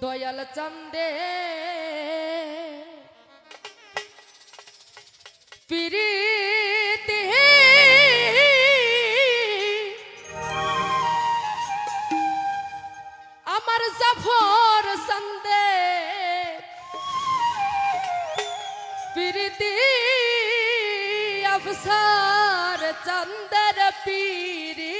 দয়াল চন্দে প্রীতি আমার জাফর চন্দে প্রীতি আফসার চন্দের প্রীতি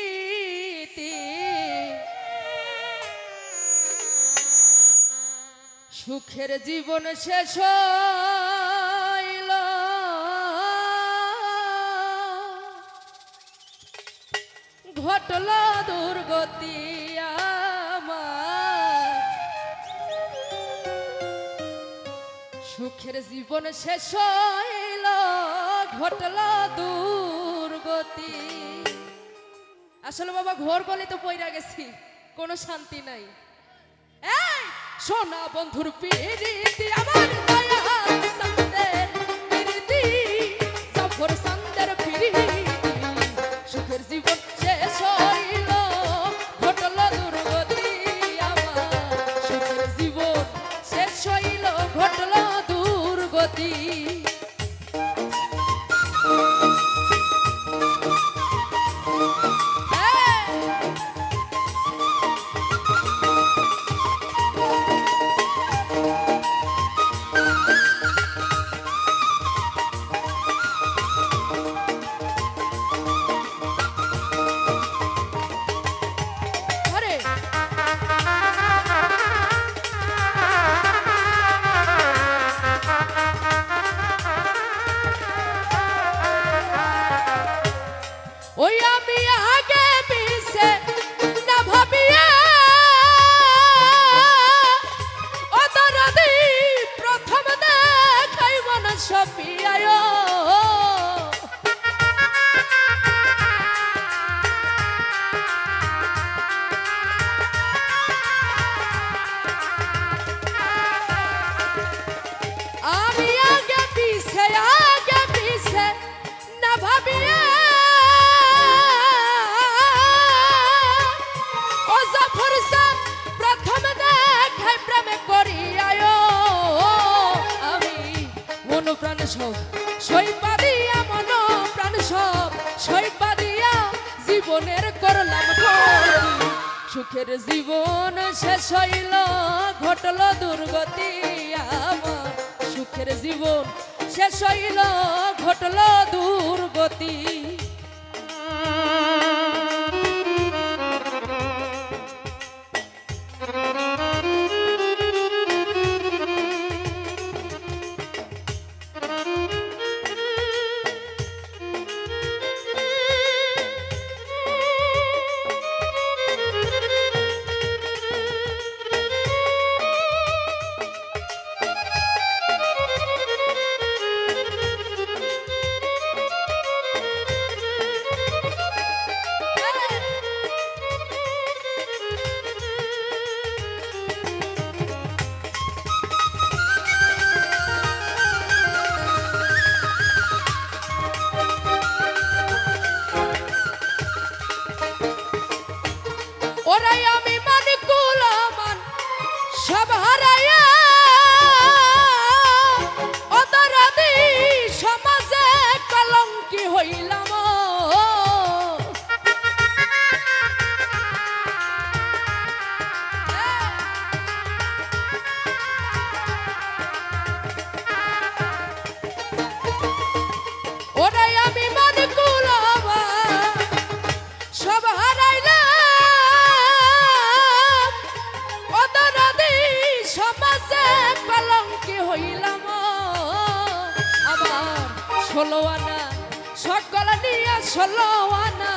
সুখের জীবন শেষ হইল ঘটল দুর্গতি আমার সুখের জীবন শেষ হইল ঘটল দুর্গতি। আসলে বাবা ঘোর গলি তো পইরা গেছি, কোনো শান্তি নাই। সোনা বন্ধুর প্রীতি আমার দয়াল চন্দের প্রীতি জাফর চন্দের প্রীতি সুখের জীবন শেষ হইল ঘটল দুর্গতি আমার সুখের জীবন শেষ হইল ঘটল দুর্গতি। ওই আমি আগে পিছে না ভাবিয়া ও দরদি প্রথম দেখাই মন সপিয়ায় আমি আগে পিছে না ভাবিয়া প্রাণ সব সইপা দিয়া মন প্রাণ সব সইপা দিয়া জীবনের করলাম সুখের জীবন শেষ হইল ঘটল দুর্গতি আমার সুখের জীবন শেষ হইল ঘটল দুর্গতি। ওরাই আমি মানে কুলমান সব হারাইয়া অদরাদি সমাজে কলঙ্কি হইলাম ওরাই আমি মানে কুলমান সব হারাইলা সমাজে কলঙ্কি হইলাম আমার 16 আনা সকল নিয়া 16 আনা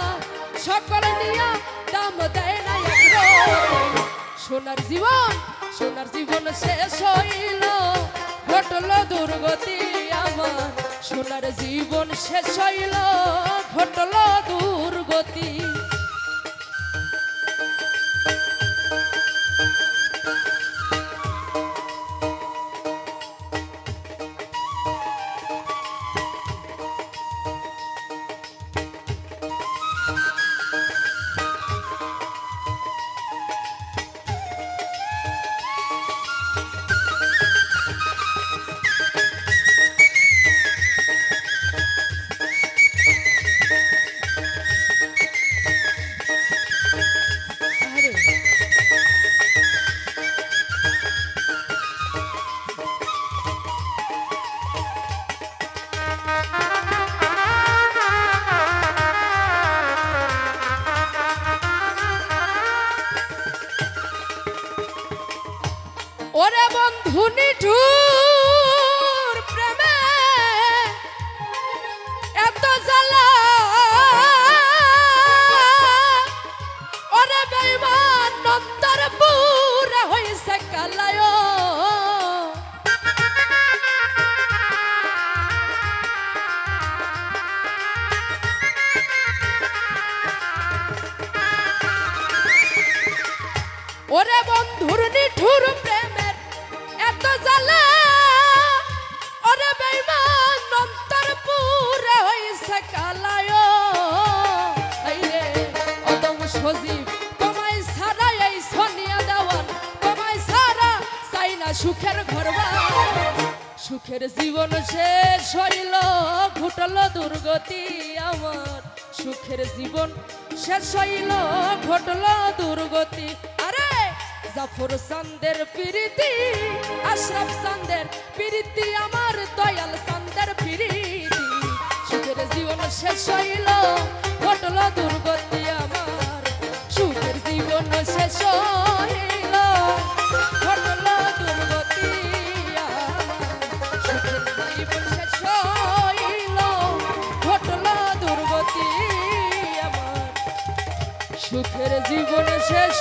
সকল নিয়া দাম দেয় না সোনার জীবন শেষ হইল ঘটল দুর্গতি আমার সোনার জীবন শেষ হইল ঘটল দুর্গতি। ওরে বন্ধুর নিঠুর প্রেমের এত জ্বালা, ওরে বেঈমান অন্তর পুরে হইছে কালায়। এই রে অদম সজীব তোমায় ছাড়া, এই সোনিয়া দেওয়ান তোমায় ছাড়া চাই না সুখের ঘরবাড়ি। সুখের জীবন শেষ হইল, ঘটল দুর্গতি আমার। সুখের জীবন শেষ হইল, ঘটল দুর্গতি। আরে জাফর চাঁদের প্রীতি, আশরাফ চাঁদের প্রীতি, আমার দয়াল চাঁদের প্রীতি। সুখের জীবন শেষ হইল, ঘটল দুর্গতি আমার। সুখের জীবন শেষ হইল, ঘটল দুর্গতি আমার। সুখের জীবন শেষ হইল, ঘটল দুর্গতি আমার। সুখের জীবন শেষ